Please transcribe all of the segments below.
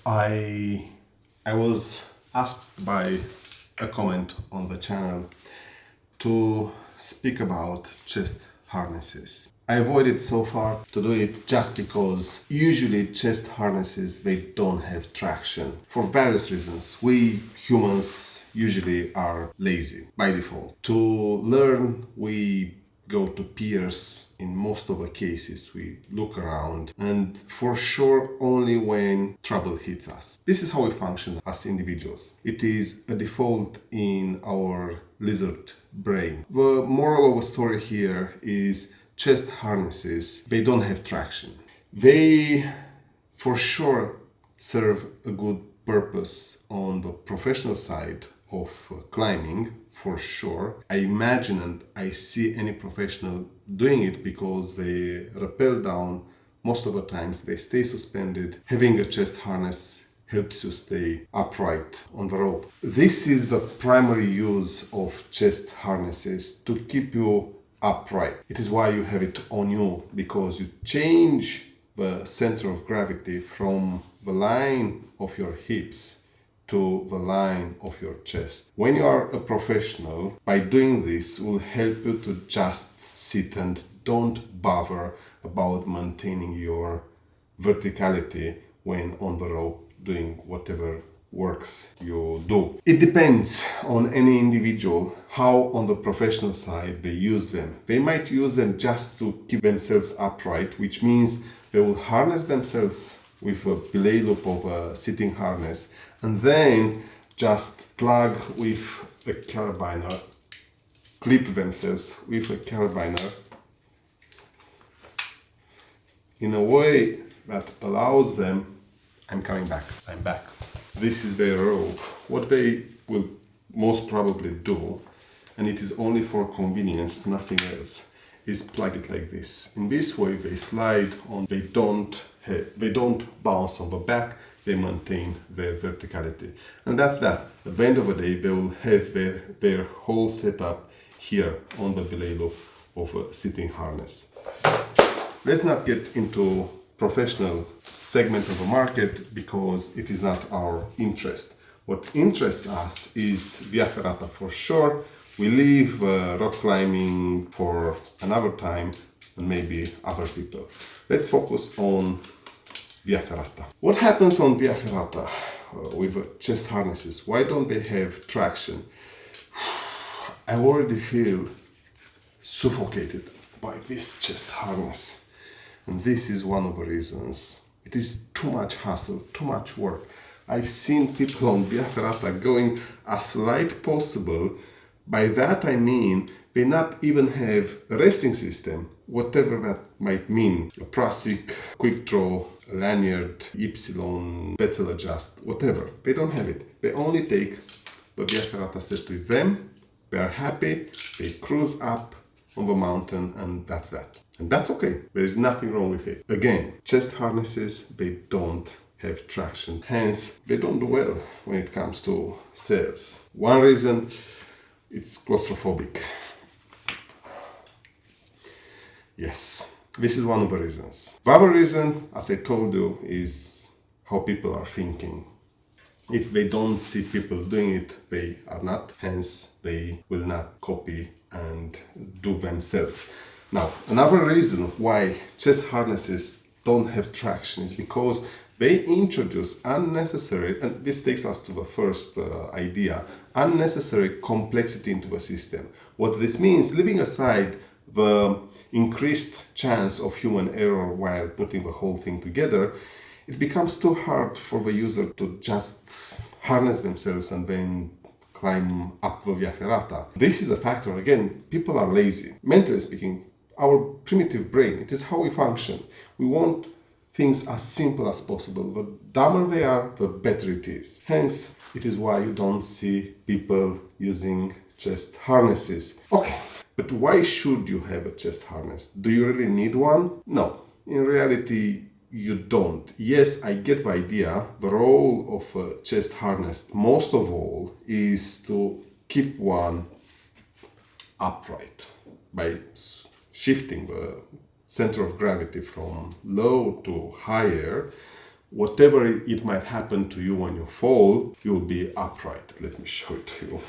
I was asked by a comment on the channel to speak about chest harnesses. I avoided so far to do it just because usually chest harnesses, they don't have traction for various reasons. We humans usually are lazy by default. To learn, we go to peers. In most of the cases, we look around, and for sure only when trouble hits us. This is how we function as individuals. It is a default in our lizard brain. The moral of the story here is chest harnesses, they don't have traction. They for sure serve a good purpose on the professional side of climbing, for sure. I imagine and I see any professional doing it because they rappel down most of the times, they stay suspended. Having a chest harness helps you stay upright on the rope. This is the primary use of chest harnesses, to keep you upright. It is why you have it on you, because you change the center of gravity from the line of your hips to the line of your chest. When you are a professional, by doing this will help you to just sit and don't bother about maintaining your verticality when on the rope doing whatever works you do. It depends on any individual how on the professional side they use them. They might use them just to keep themselves upright, which means they will harness themselves with a belay loop of a sitting harness and then just plug with a carabiner, clip themselves with a carabiner in a way that allows them, I'm back. This is their rope. What they will most probably do, and it is only for convenience, nothing else, is plug it like this. In this way they slide on, they don't bounce on the back, they maintain their verticality. And that's that. At the end of the day, they will have their whole setup here on the belay loop of a sitting harness. Let's not get into professional segment of the market because it is not our interest. What interests us is Via Ferrata for sure. We leave rock climbing for another time and maybe other people. Let's focus on Via Ferrata. What happens on Via Ferrata with chest harnesses? Why don't they have traction? I already feel suffocated by this chest harness. And this is one of the reasons. It is too much hassle, too much work. I've seen people on Via Ferrata going as light possible. By that I mean they not even have a resting system, whatever that might mean. A Prasic, quick draw, lanyard, Ypsilon, bezel adjust, whatever. They don't have it. They only take what Via Ferrata set with them. They are happy, they cruise up on the mountain, and that's that. And that's okay. There is nothing wrong with it. Again, chest harnesses, they don't have traction. Hence, they don't do well when it comes to sales. One reason, it's claustrophobic. Yes, this is one of the reasons. The other reason, as I told you, is how people are thinking. If they don't see people doing it, they are not. Hence, they will not copy and do themselves. Now, another reason why chest harnesses don't have traction is because they introduce unnecessary, and this takes us to the first idea, unnecessary complexity into the system. What this means, leaving aside the increased chance of human error while putting the whole thing together, it becomes too hard for the user to just harness themselves and then climb up the Via Ferrata. This is a factor. Again, people are lazy. Mentally speaking, our primitive brain, it is how we function. We want things as simple as possible. The dumber they are, the better it is. Hence, it is why you don't see people using chest harnesses. Okay, but why should you have a chest harness? Do you really need one? No. In reality, you don't. Yes, I get the idea. The role of a chest harness, most of all, is to keep one upright by shifting the center of gravity from low to higher. whatever it might happen to you when you fall, you'll be upright. Let me show it to you.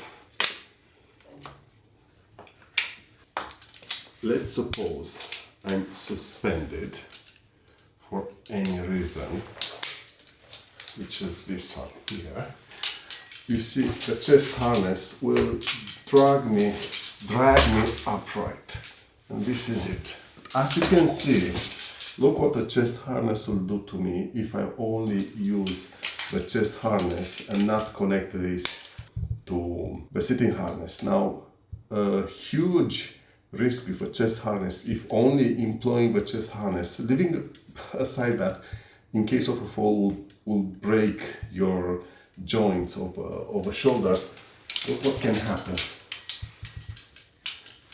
Let's suppose I'm suspended for any reason, which is this one here. You see, the chest harness will drag me upright. And this is it. As you can see, look what the chest harness will do to me if I only use the chest harness and not connect this to the sitting harness. Now, a huge risk with a chest harness, if only employing the chest harness, leaving aside that in case of a fall will break your joints of the shoulders, look what can happen.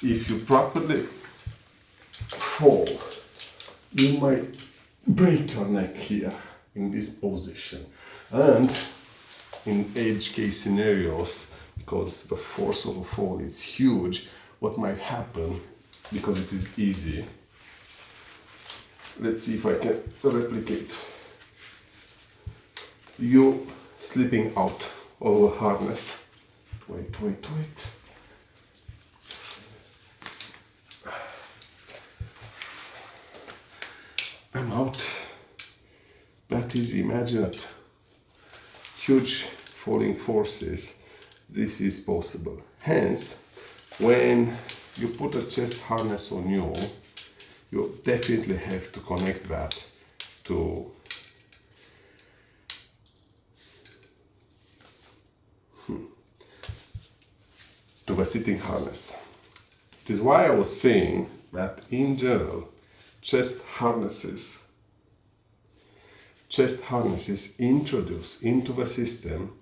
If you properly fall, you might break your neck here in this position. And in edge case scenarios, because the force of a fall is huge, what might happen, because it is easy, let's see if I can replicate, you slipping out of a harness. Wait. I'm out. That is, imagine that huge falling forces, this is possible. Hence, when you put a chest harness on you, you definitely have to connect that to the sitting harness. It is why I was saying that in general, chest harnesses introduce into the system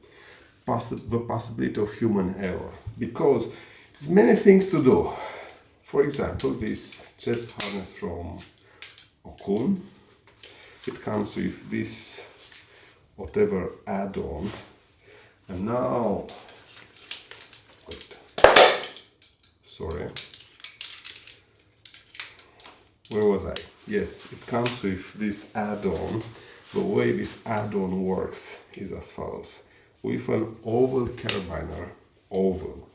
the possibility of human error, because there's many things to do. For example, this chest harness from Okun, it comes with this whatever add-on, and now, wait, sorry, where was I? Yes, it comes with this add-on. The way this add-on works is as follows. With an oval carabiner, oval,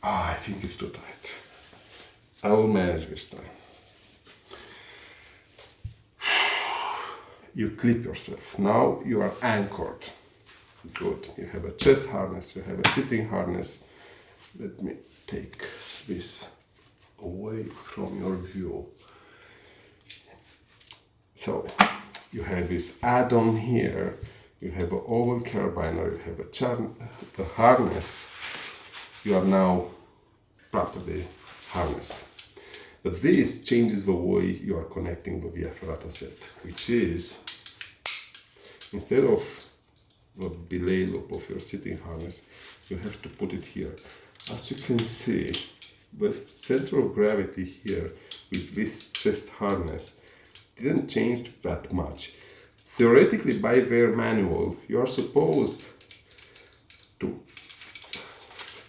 I think it's too tight. I will manage this time. You clip yourself. Now you are anchored. Good. You have a chest harness, you have a sitting harness. Let me take this away from your view. So you have this add-on here, you have an oval carabiner, you have a harness. You are now properly harnessed. But this changes the way you are connecting the Via Ferrata set, which is, instead of the belay loop of your sitting harness, you have to put it here. As you can see, the center of gravity here with this chest harness didn't change that much. Theoretically, by their manual, you are supposed to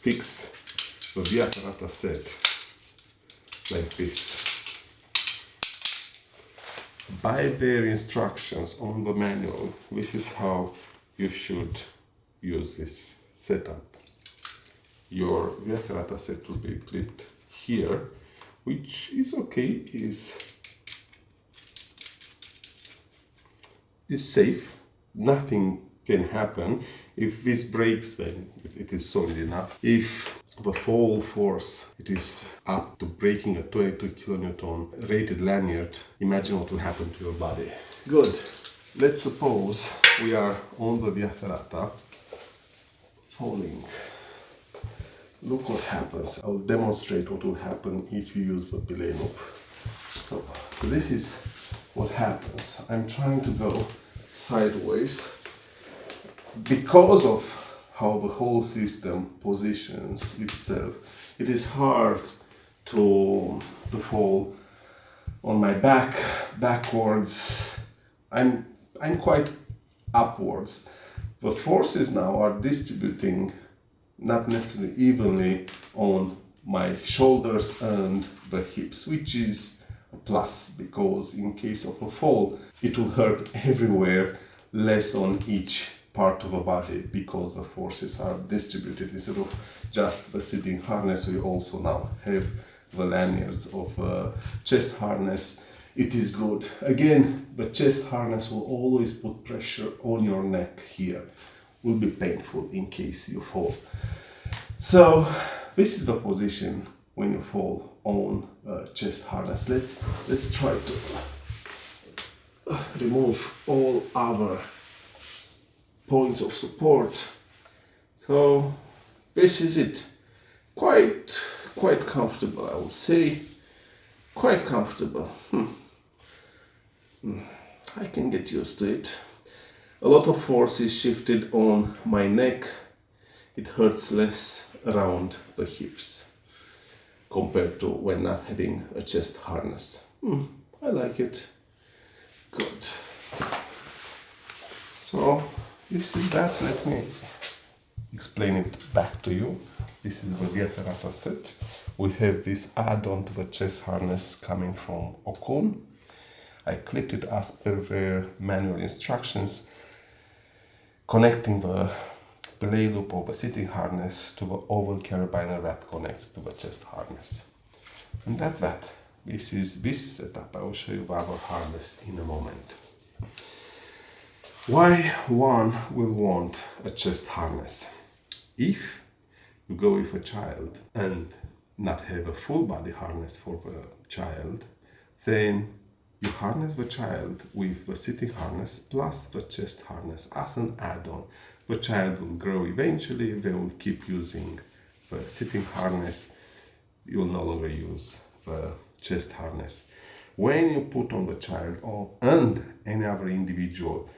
fix the Via Ferrata set like this. By their instructions on the manual, this is how you should use this setup. Your Via Ferrata set will be clipped here, which is okay, is safe. Nothing can happen. If this breaks, then it is solid enough. If the fall force, it is up to breaking a 22 kilonewton rated lanyard, imagine what will happen to your body. Good. Let's suppose we are on the Via Ferrata, falling. Look what happens. I'll demonstrate what will happen if you use the belay loop. So this is what happens. I'm trying to go sideways. Because of how the whole system positions itself, it is hard to fall on my backwards. I'm quite upwards. the forces now are distributing not necessarily evenly on my shoulders and the hips, which is a plus, because in case of a fall, it will hurt everywhere, less on each part of the body, because the forces are distributed. Instead of just the sitting harness, we also now have the lanyards of chest harness. It is good. Again, the chest harness will always put pressure on your neck here. Will be painful in case you fall. So this is the position when you fall on chest harness. Let's try to remove all other points of support. So this is it. Quite comfortable, I will say. Quite comfortable. I can get used to it. A lot of force is shifted on my neck. It hurts less around the hips compared to when not having a chest harness. I like it. Good. So this is that. Let me explain it back to you. This is the Via Ferrata set. We have this add-on to the chest harness coming from Okun. I clipped it as per their manual instructions, connecting the belay loop of the sitting harness to the oval carabiner that connects to the chest harness. And that's that. This is this setup. I will show you the other harness in a moment. Why one will want a chest harness? If you go with a child and not have a full body harness for the child, then you harness the child with the sitting harness plus the chest harness as an add-on. The child will grow eventually, they will keep using the sitting harness, you will no longer use the chest harness. When you put on the child and any other individual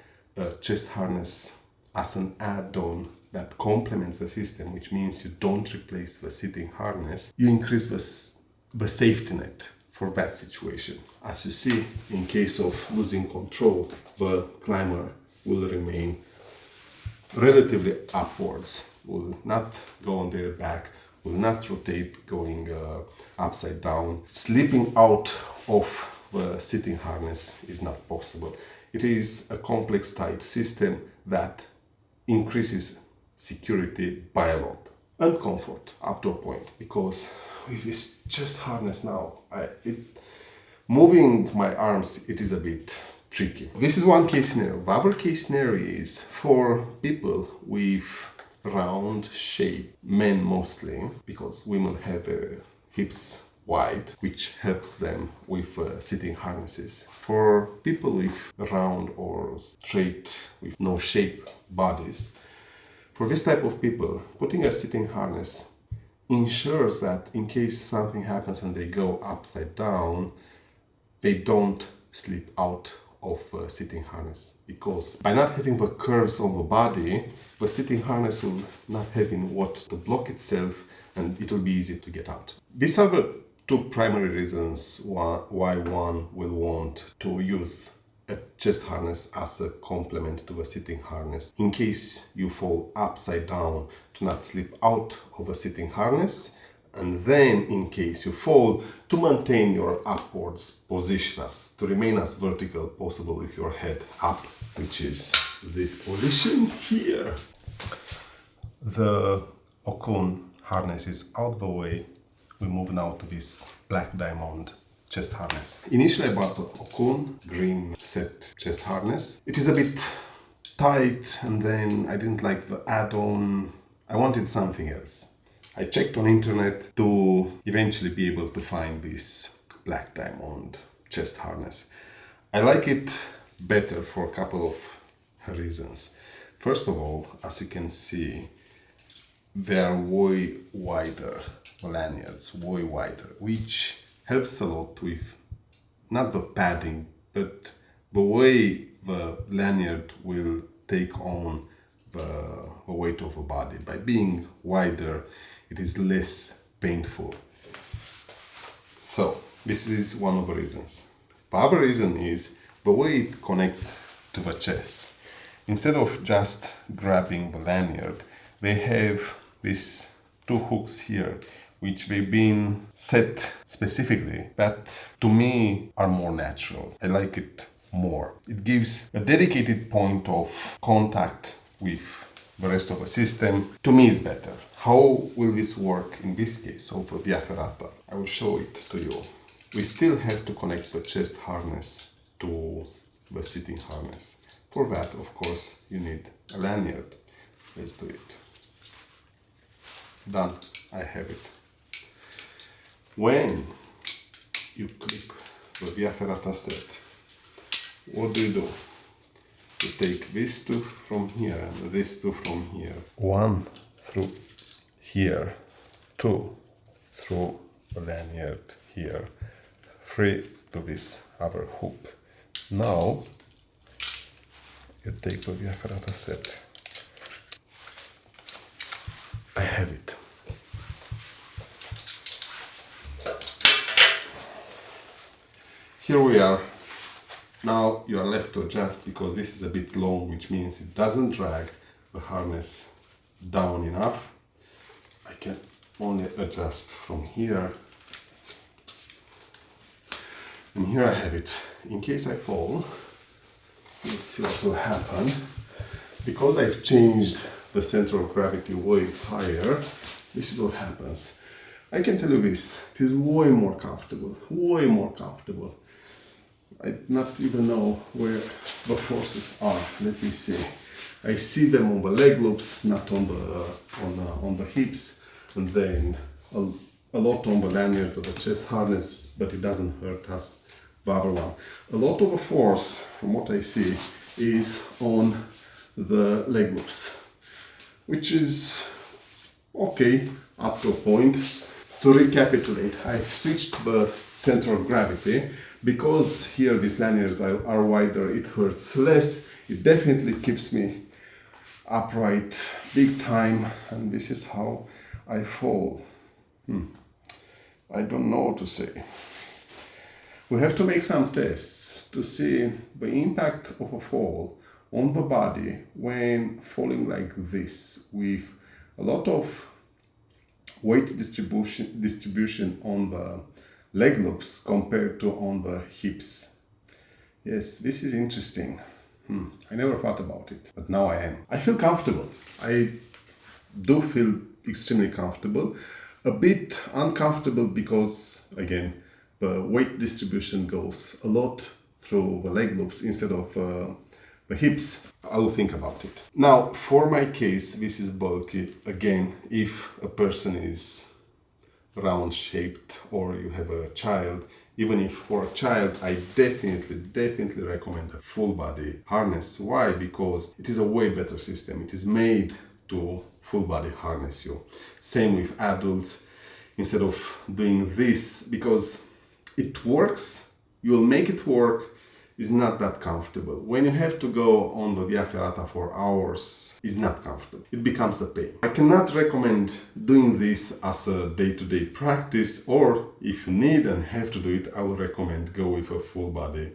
chest harness as an add-on that complements the system, which means you don't replace the sitting harness, you increase the safety net for that situation. As you see, in case of losing control, the climber will remain relatively upwards, will not go on their back, will not rotate going upside down. Slipping out of the sitting harness is not possible. It is a complex tight system that increases security by a lot and comfort up to a point, because with this chest harness now, moving my arms, it is a bit tricky. This is one case scenario. The other case scenario is for people with round shape, men mostly, because women have hips wide, which helps them with sitting harnesses. For people with round or straight, with no shape bodies, for this type of people, putting a sitting harness ensures that in case something happens and they go upside down, they don't slip out of a sitting harness, because by not having the curves on the body, the sitting harness will not having what to block itself, and it will be easy to get out. These are the two primary reasons why one will want to use a chest harness as a complement to a sitting harness. In case you fall upside down, to not slip out of a sitting harness, and then in case you fall, to maintain your upwards position, to remain as vertical possible with your head up, which is this position here. The Okun harness is out the way. We move now to this black diamond chest harness. Initially I bought the Okun green set chest harness. It is a bit tight, and then I didn't like the add-on. I wanted something else. I checked on internet to eventually be able to find this black diamond chest harness. I like it better for a couple of reasons. First of all, as you can see, they are way wider lanyards, way wider, which helps a lot with not the padding, but the way the lanyard will take on the weight of the body. By being wider, it is less painful. So this is one of the reasons. The other reason is the way it connects to the chest. instead of just grabbing the lanyard, they have these two hooks here, which they've been set specifically, that to me are more natural. I like it more. It gives a dedicated point of contact with the rest of the system. To me is better. How will this work in this case of a Via Ferrata? I will show it to you. We still have to connect the chest harness to the sitting harness. For that, of course, you need a lanyard. Let's do it. Done. I have it. When you clip the Via Ferrata set, what do? You take this two from here and this two from here. One through here, two through the lanyard here, three to this other hook. Now you take the Via Ferrata set. I have it. Here we are. Now you are left to adjust because this is a bit long, which means it doesn't drag the harness down enough. I can only adjust from here. And here I have it. In case I fall, let's see what will happen. Because I've changed the center of gravity way higher, this is what happens. I can tell you this, it is way more comfortable, way more comfortable. I not even know where the forces are. Let me see. I see them on the leg loops, not on the hips, and then a lot on the lanyards of the chest harness, but it doesn't hurt us. The other one. A lot of the force, from what I see, is on the leg loops, which is okay up to a point. To recapitulate, I switched the center of gravity. Because here these lanyards are wider, it hurts less. It definitely keeps me upright big time, and this is how I fall. I don't know what to say. We have to make some tests to see the impact of a fall on the body when falling like this, with a lot of weight distribution on the leg loops compared to on the hips. Yes, this is interesting. I never thought about it, but now I am. I feel comfortable. I do feel extremely comfortable. A bit uncomfortable because, again, the weight distribution goes a lot through the leg loops instead of the hips. I'll think about it. Now, for my case, this is bulky. Again, if a person is round shaped or you have a child, even if for a child, I definitely recommend a full body harness. Why? Because it is a way better system. It is made to full body harness you. Same with adults. Instead of doing this, because it works, you will make it work, is not that comfortable. When you have to go on the Via Ferrata for hours, it's not comfortable. It becomes a pain. I cannot recommend doing this as a day-to-day practice, or if you need and have to do it, I would recommend go with a full body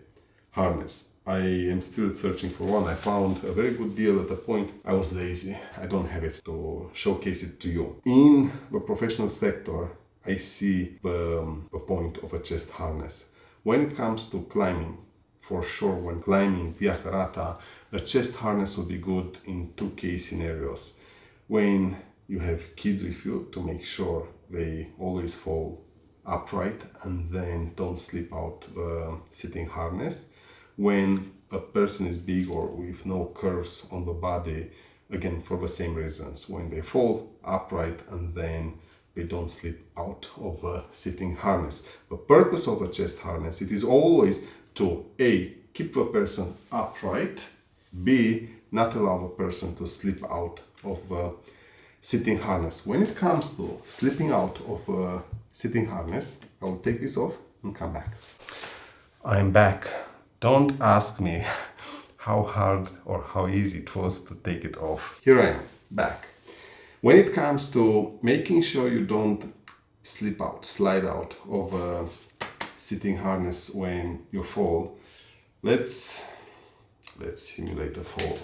harness. I am still searching for one. I found a very good deal at a point. I was lazy. I don't have it to showcase it to you. In the professional sector, I see the point of a chest harness. When it comes to climbing, for sure, when climbing Via Ferrata, a chest harness would be good in 2 case scenarios. When you have kids with you, to make sure they always fall upright and then don't slip out the sitting harness. When a person is big or with no curves on the body, again, for the same reasons. When they fall upright and then they don't slip out of a sitting harness. The purpose of a chest harness, it is always to A, keep the person upright, B, not allow the person to slip out of the sitting harness. When it comes to slipping out of a sitting harness, I will take this off and come back. I'm back. Don't ask me how hard or how easy it was to take it off. Here I am, back. When it comes to making sure you don't slide out of a sitting harness when you fall, let's simulate a fall.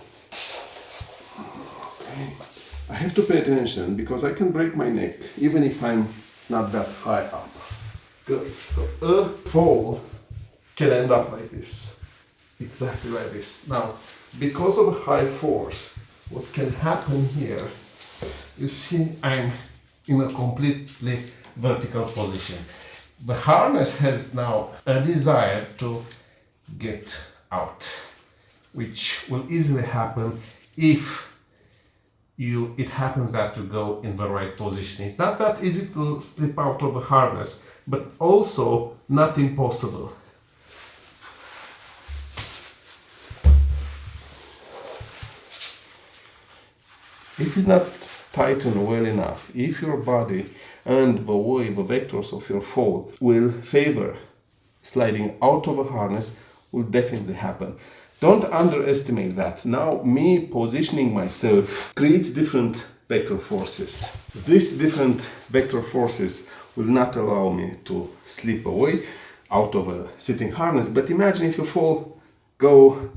I have to pay attention because I can break my neck even if I'm not that high up. Good. So a fall can end up like this. Exactly like this. Now, because of high force, what can happen here, you see I'm in a completely vertical position. The harness has now a desire to get out, which will easily happen if it happens that you go in the right position. It's not that easy to slip out of the harness, but also not impossible. If it's not tightened well enough, if your body and the way, the vectors of your fall will favor sliding out of a harness, will definitely happen. Don't underestimate that. Now, me positioning myself creates different vector forces. These different vector forces will not allow me to slip away out of a sitting harness. But imagine if you go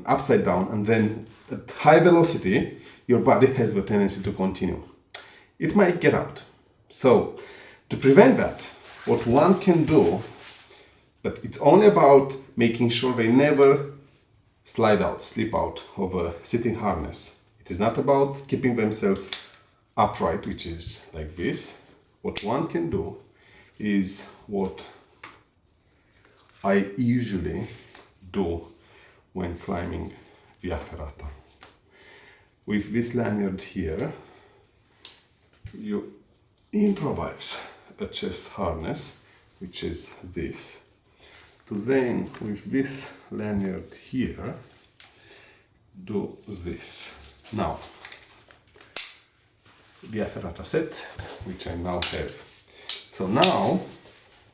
upside down, and then at high velocity, your body has the tendency to continue. It might get out. So, to prevent that, what one can do, but it's only about making sure they never slip out of a sitting harness. It is not about keeping themselves upright, which is like this. What one can do is what I usually do when climbing Via Ferrata. With this lanyard here, you improvise a chest harness, which is this. To then, with this lanyard here, do this. Now, Via Ferrata set, which I now have. So now,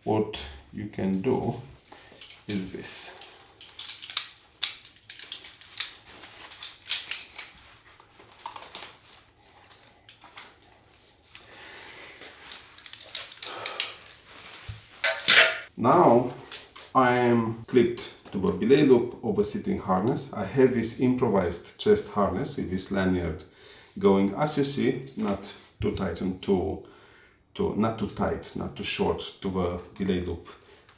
what you can do is this. Now I am clipped to the belay loop of a sitting harness. I have this improvised chest harness with this lanyard going, as you see, not too tight and not too tight, not too short to the belay loop,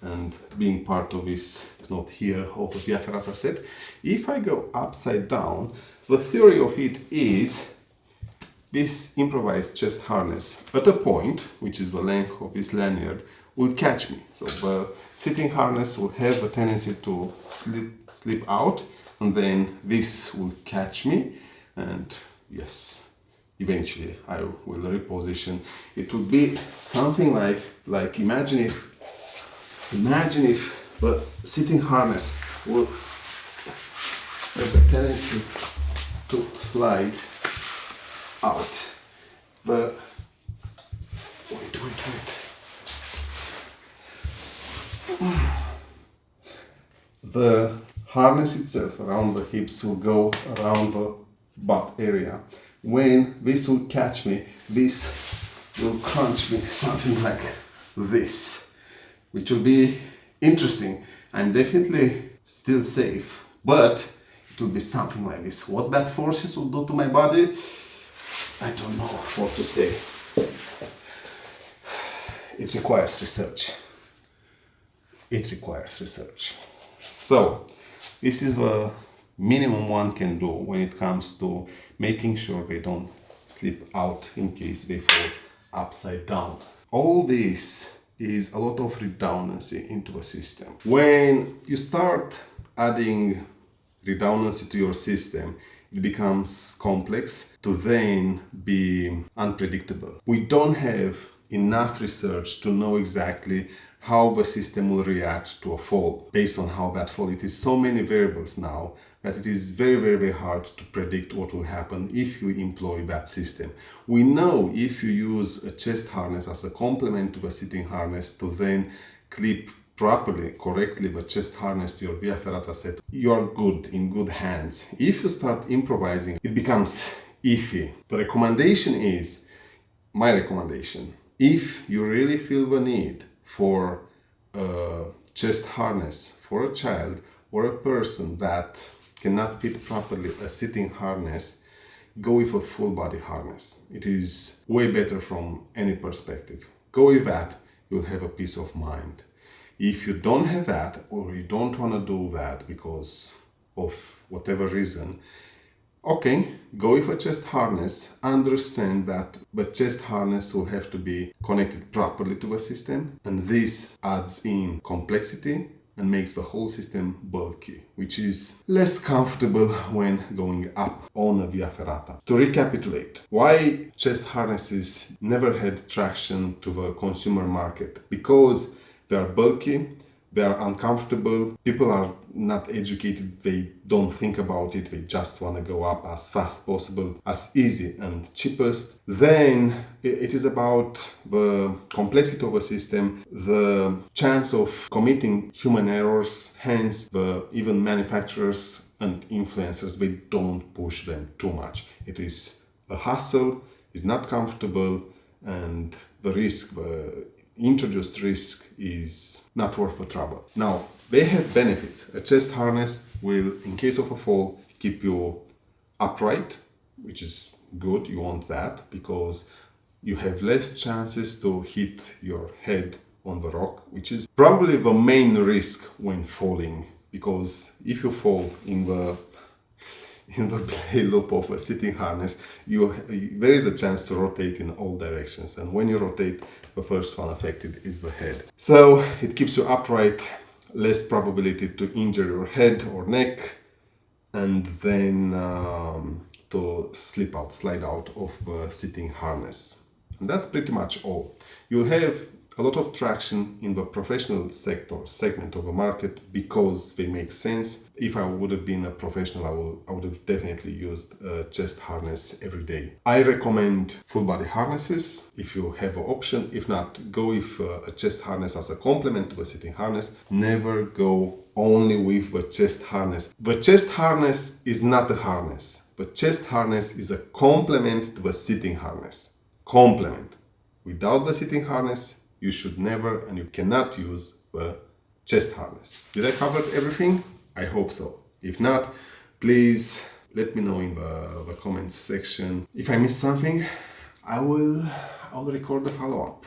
and being part of this knot here of the Via Ferrata set. If I go upside down, the theory of it is this improvised chest harness at a point, which is the length of this lanyard, will catch me. So the sitting harness will have a tendency to slip out, and then this will catch me, and yes, eventually I will reposition. It would be something like imagine if the sitting harness will have a tendency to slide out. Wait. The harness itself around the hips will go around the butt area. When this will catch me, this will crunch me, something like this, which will be interesting. I'm definitely still safe, but it will be something like this. What that forces will do to my body, I don't know what to say. It requires research. So, this is the minimum one can do when it comes to making sure they don't slip out in case they fall upside down. All this is a lot of redundancy into a system. When you start adding redundancy to your system, it becomes complex to then be unpredictable. We don't have enough research to know exactly how the system will react to a fall based on how that fall. It is so many variables now that it is very, very, very hard to predict what will happen if you employ that system. We know if you use a chest harness as a complement to a sitting harness to then clip properly, correctly the chest harness to your Via Ferrata set, you are good, in good hands. If you start improvising, it becomes iffy. My recommendation, if you really feel the need for a chest harness for a child or a person that cannot fit properly a sitting harness, go with a full body harness. It is way better from any perspective. Go with that, you'll have a peace of mind. If you don't have that, or you don't want to do that because of whatever reason, okay, go with a chest harness. Understand that the chest harness will have to be connected properly to the system, and this adds in complexity and makes the whole system bulky, which is less comfortable when going up on a Via Ferrata. To recapitulate, why chest harnesses never had traction to the consumer market? Because they are bulky, they are uncomfortable, people are not educated, they don't think about it, they just want to go up as fast possible, as easy and cheapest. Then it is about the complexity of a system, the chance of committing human errors, hence the even manufacturers and influencers, they don't push them too much. It is a hassle, it's not comfortable, and the risk, the introduced risk is not worth the trouble. Now, they have benefits. A chest harness will, in case of a fall, keep you upright, which is good. You want that because you have less chances to hit your head on the rock, which is probably the main risk when falling, because if you fall in the play loop of a sitting harness, there is a chance to rotate in all directions, and when you rotate, the first one affected is the head. So it keeps you upright, less probability to injure your head or neck, and then to slide out of the sitting harness. And that's pretty much all. You'll have a lot of traction in the professional segment of the market because they make sense. If I would have been a professional, I would have definitely used a chest harness every day. I recommend full body harnesses if you have an option. If not, go with a chest harness as a complement to a sitting harness. Never go only with the chest harness. The chest harness is not a harness. The chest harness is a complement to the sitting harness. Complement. Without the sitting harness, you should never and you cannot use the chest harness. Did I cover everything? I hope so. If not, please let me know in the comments section. If I missed something, I'll record the follow-up.